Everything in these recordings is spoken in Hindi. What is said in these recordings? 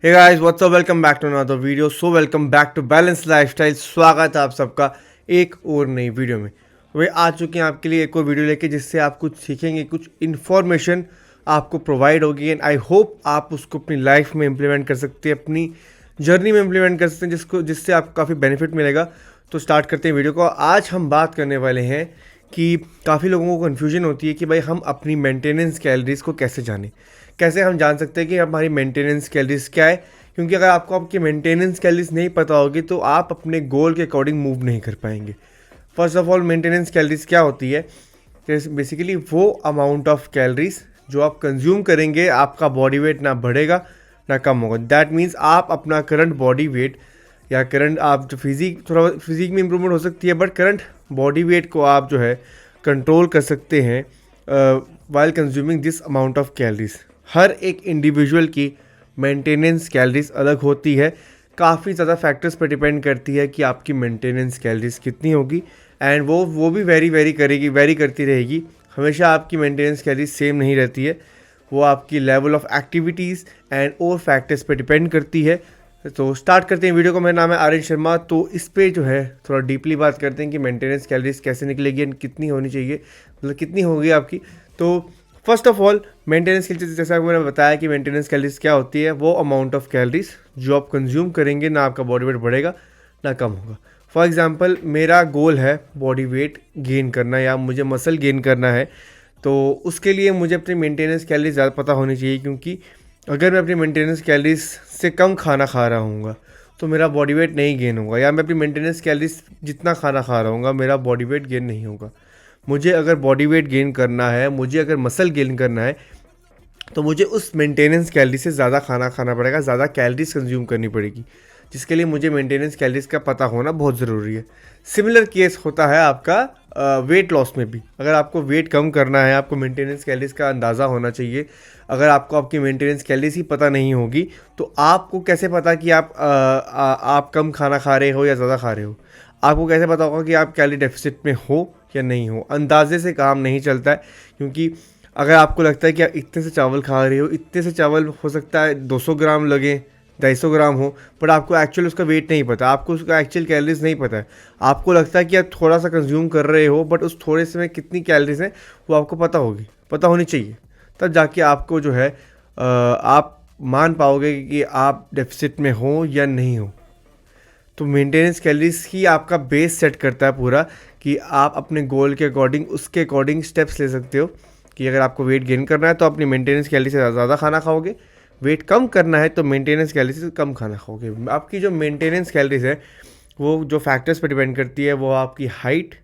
Hey guys what's up, welcome back to another video. So welcome back to balance lifestyle. स्वागत है आप सबका एक और नई वीडियो में। तो भाई आ चुके हैं आपके लिए एक और वीडियो लेके, जिससे आप कुछ सीखेंगे, कुछ इन्फॉर्मेशन आपको प्रोवाइड होगी एंड आई होप आप उसको अपनी लाइफ में इम्प्लीमेंट कर सकते हैं, अपनी जर्नी में इम्प्लीमेंट कर सकते हैं, जिससे आपको काफ़ी बेनिफिट मिलेगा। तो स्टार्ट करते हैं वीडियो को। आज हम बात करने वाले हैं कि काफ़ी लोगों को कन्फ्यूजन होती है कि भाई हम अपनी मेंटेनेंस कैलोरीज को कैसे जानें, कैसे हम जान सकते हैं कि हमारी मेंटेनेंस कैलोरीज क्या है। क्योंकि अगर आपको आपकी मेंटेनेंस कैलोरीज नहीं पता होगी तो आप अपने गोल के अकॉर्डिंग मूव नहीं कर पाएंगे। First of all, maintenance calories क्या होती है? बेसिकली वो अमाउंट ऑफ कैलोरीज जो आप कंज्यूम करेंगे, आपका बॉडी वेट ना बढ़ेगा ना कम होगा। दैट मीन्स आप अपना करंट बॉडी वेट या करंट आप जो फिजिक में इंप्रूवमेंट हो सकती है, बट करंट बॉडी वेट को आप जो है कंट्रोल कर सकते हैं while consuming this amount of calories. हर एक इंडिविजुअल की मेंटेनेंस कैलोरीज अलग होती है, काफ़ी ज़्यादा फैक्टर्स पर डिपेंड करती है कि आपकी मेंटेनेंस कैलोरीज कितनी होगी एंड वो भी वेरी करती रहेगी। हमेशा आपकी मेंटेनेंस कैलोरीज सेम नहीं रहती है, वो आपकी लेवल ऑफ एक्टिविटीज़ एंड और फैक्टर्स पर डिपेंड करती है। तो स्टार्ट करते हैं वीडियो को। मेरा नाम है आर्यन शर्मा। तो इस पे जो है थोड़ा डीपली बात करते हैं कि मेंटेनेंस कैलोरीज कैसे निकलेगी एंड कितनी होनी चाहिए, मतलब कितनी होगी आपकी। तो first of all, maintenance calories, जैसा मैंने बताया कि मेंटेनेंस कैलोरीज क्या होती है, वो अमाउंट ऑफ कैलोरीज जो आप कंज्यूम करेंगे, ना आपका बॉडी वेट बढ़ेगा ना कम होगा। फॉर एग्जांपल, मेरा गोल है बॉडी वेट गेन करना या मुझे मसल गेन करना है, तो उसके लिए मुझे अपनी मेंटेनेंस कैलोरीज ज़्यादा पता होनी चाहिए। क्योंकि अगर मैं अपनी मेंटेनेंस कैलोरीज से कम खाना खा रहा हूँगा तो मेरा बॉडी वेट नहीं गेन होगा, या मैं अपनी मेंटेनेंस कैलोरीज जितना खाना खा रहा हूँगा मेरा बॉडी वेट गेन नहीं होगा। मुझे अगर बॉडी वेट गेन करना है, मुझे अगर मसल गेन करना है, तो मुझे उस मेंटेनेंस कैलोरी से ज़्यादा खाना खाना पड़ेगा, ज़्यादा कैलोरीज कंज्यूम करनी पड़ेगी, जिसके लिए मुझे मेंटेनेंस कैलोरीज का पता होना बहुत ज़रूरी है। सिमिलर केस होता है आपका वेट लॉस में भी। अगर आपको वेट कम करना है, आपको मेंटेनेंस कैलोरीज का अंदाज़ा होना चाहिए। अगर आपको आपकी मेंटेनेंस कैलोरीज ही पता नहीं होगी तो आपको कैसे पता कि आप कम खाना खा रहे हो या ज़्यादा खा रहे हो? आपको कैसे पता होगा कि आप कैलोरी डेफिसिट में हो या नहीं हो? अंदाजे से काम नहीं चलता है। क्योंकि अगर आपको लगता है कि आप इतने से चावल खा रहे हो, इतने से चावल हो सकता है 200 ग्राम लगे, 250 ग्राम हो, बट आपको एक्चुअल उसका वेट नहीं पता, आपको उसका एक्चुअल कैलोरीज नहीं पता है। आपको लगता है कि आप थोड़ा सा कंज्यूम कर रहे हो, बट उस थोड़े से में कितनी कैलोरीज हैं वो आपको पता होनी चाहिए। तब जाके आपको जो है आप मान पाओगे कि आप डेफिसिट में हो या नहीं हो। तो मेंटेनेंस कैलोरीज ही आपका बेस सेट करता है पूरा, कि आप अपने गोल के अकॉर्डिंग, उसके अकॉर्डिंग स्टेप्स ले सकते हो। कि अगर आपको वेट गेन करना है तो अपनी मेंटेनेंस कैलोरी से ज़्यादा खाना खाओगे, वेट कम करना है तो मेंटेनेंस कैलोरी से कम खाना खाओगे। आपकी जो मेंटेनेंस कैलोरीज है वो जो फैक्टर्स पर डिपेंड करती है, वो आपकी हाइट,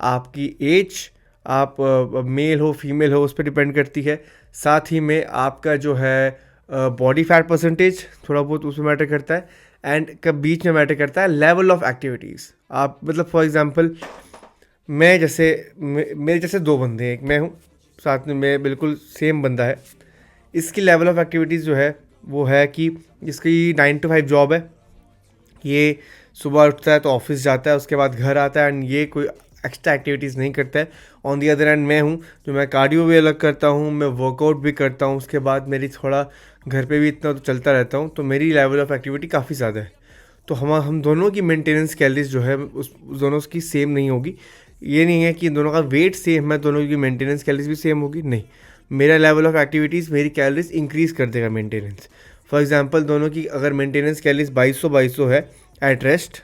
आपकी एज, आप मेल हो फीमेल हो, उस पर डिपेंड करती है। साथ ही में आपका जो है बॉडी फैट परसेंटेज थोड़ा बहुत उसमें मैटर करता है, एंड का बीच में मैटर करता है लेवल ऑफ एक्टिविटीज़। आप मतलब फॉर एग्जांपल, मेरे जैसे दो बंदे हैं, एक मैं हूँ, साथ में मैं बिल्कुल सेम बंदा है। इसकी लेवल ऑफ एक्टिविटीज़ जो है वो है कि इसकी 9 to 5 जॉब है। ये सुबह उठता है तो ऑफिस जाता है, उसके बाद घर आता है एंड ये कोई एक्स्ट्रा एक्टिविटीज़ नहीं करता है। ऑन दी अदर हैंड मैं हूँ जो मैं कार्डियो भी अलग करता हूँ, मैं वर्कआउट भी करता हूँ, उसके बाद मेरी थोड़ा घर पे भी इतना तो चलता रहता हूँ, तो मेरी लेवल ऑफ एक्टिविटी काफ़ी ज़्यादा है। तो हम दोनों की मेंटेनेंस कैलोरीज जो है उस दोनों की सेम नहीं होगी। ये नहीं है कि इन दोनों का वेट सेम है, दोनों की मेंटेनेंस कैलोरीज भी सेम होगी, नहीं। मेरा लेवल ऑफ एक्टिविटीज़ मेरी कैलोरीज इंक्रीज़ कर देगा मेंटेनेंस। फॉर एग्जांपल, दोनों की अगर मेंटेनेंस कैलोरीज 2200 है एट रेस्ट,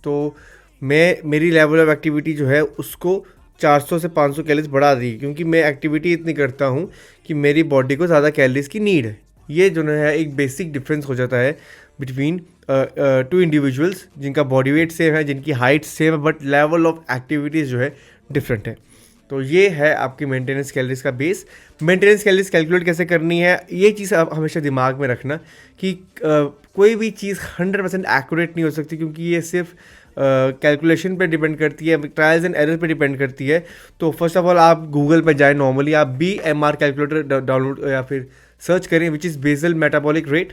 तो मेरी लेवल ऑफ एक्टिविटी जो है उसको 400 से 500 कैलोरीज बढ़ा दी, क्योंकि मैं एक्टिविटी इतनी करता हूँ कि मेरी बॉडी को ज़्यादा कैलोरीज की नीड है। ये जो है एक बेसिक डिफरेंस हो जाता है बिटवीन टू इंडिविजुअल्स जिनका बॉडी वेट सेम है, जिनकी हाइट सेम है, बट लेवल ऑफ एक्टिविटीज़ जो है डिफरेंट है। तो ये है आपकी मेंटेनेंस कैलोरीज का बेस। मेंटेनेंस कैलोरीज कैलकुलेट कैसे करनी है, ये चीज़ आप हमेशा दिमाग में रखना कि कोई भी चीज़ 100% एक्यूरेट नहीं हो सकती, क्योंकि ये सिर्फ कैलकुलेशन पे डिपेंड करती है, ट्रायल्स एंड एरर पे डिपेंड करती है। तो फर्स्ट ऑफ ऑल, आप गूगल पे जाए, नॉर्मली आप BMR कैलकुलेटर डाउनलोड या फिर सर्च करें, which is basal metabolic rate.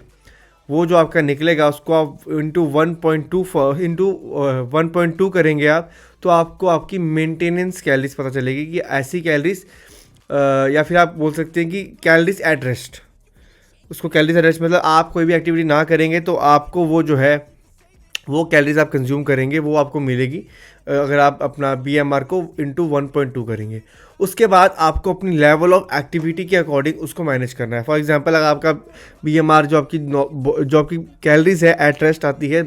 वो जो आपका निकलेगा उसको आप इंटू 1.2 करेंगे आप, तो आपको आपकी मेंटेनेंस कैलोरीज पता चलेगी कि ऐसी कैलोरीज, या फिर आप बोल सकते हैं कि कैलोरीज एट रेस्ट, उसको कैलोरीज एट रेस्ट मतलब आप कोई भी एक्टिविटी ना करेंगे तो आपको वो जो है वो कैलोरीज आप कंज्यूम करेंगे वो आपको मिलेगी अगर आप अपना BMR को इंटू 1.2 करेंगे। उसके बाद आपको अपनी लेवल ऑफ एक्टिविटी के अकॉर्डिंग उसको मैनेज करना है। फॉर एग्जांपल अगर आपका BMR जो आपकी कैलोरीज है एट रेस्ट आती है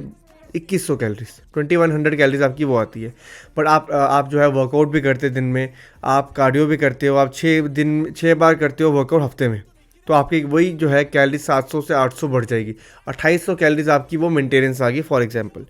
2100 कैलोरीज, 2100 कैलोरीज आपकी वो आती है। बट आप जो है वर्कआउट भी करते दिन में, आप कार्डियो भी करते हो, आप 6 बार करते हो वर्कआउट हफ्ते में, तो आपकी वही जो है कैलोरीज 700 से 800 बढ़ जाएगी। 2800 कैलोरीज आपकी वो मेंटेनेंस आ गई फॉर एग्जांपल।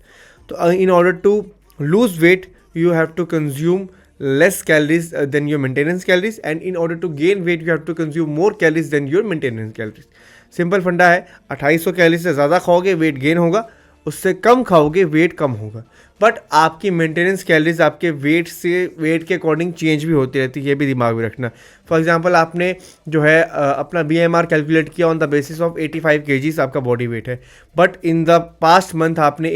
तो in order to lose weight you have to consume less calories than your maintenance calories, and in order to gain weight you have to consume more calories than your maintenance calories। Simple फंडा है, 2800 कैलोरी से ज़्यादा खाओगे वेट गेन होगा, उससे कम खाओगे वेट कम होगा। बट आपकी मेंटेनेंस कैलोरीज आपके वेट के अकॉर्डिंग चेंज भी होती रहती है, ये भी दिमाग में रखना। फॉर एग्जांपल आपने जो है अपना BMR कैलकुलेट किया on the basis of 85 kgs आपका बॉडी वेट है, but in the past month आपने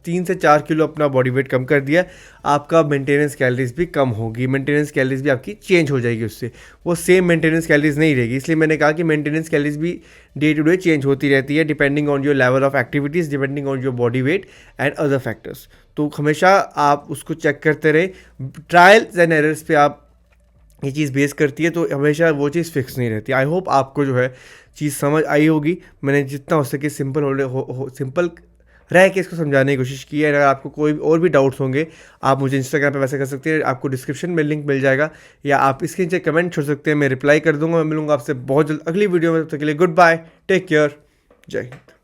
3 से 4 किलो अपना बॉडी वेट कम कर दिया, आपका मेंटेनेंस कैलोरीज भी कम होगी, मेंटेनेंस कैलोरीज भी आपकी चेंज हो जाएगी, उससे वो सेम मेंटेनेंस कैलोरीज नहीं रहेगी। इसलिए मैंने कहा कि मेंटेनेंस कैलोरीज भी डे टू डे चेंज होती रहती है depending on your level of activities, depending on your body weight and other factors. तो हमेशा आप उसको चेक करते रहे, ट्रायल्स एंड एरर्स पे आप ये चीज़ बेस करती है, तो हमेशा वो चीज़ फिक्स नहीं रहती। आई होप आपको जो है चीज़ समझ आई होगी। मैंने जितना हो सके सिंपल रह के इसको समझाने की कोशिश की है। अगर आपको कोई और भी डाउट्स होंगे आप मुझे इंस्टाग्राम पे वैसे कर सकते हैं, आपको डिस्क्रिप्शन में लिंक मिल जाएगा, या आप इसके नीचे कमेंट छोड़ सकते हैं, मैं रिप्लाई कर दूंगा। मैं मिलूंगा आपसे बहुत जल्द अगली वीडियो में, तब तक के लिए गुड बाय, टेक केयर, जय हिंद।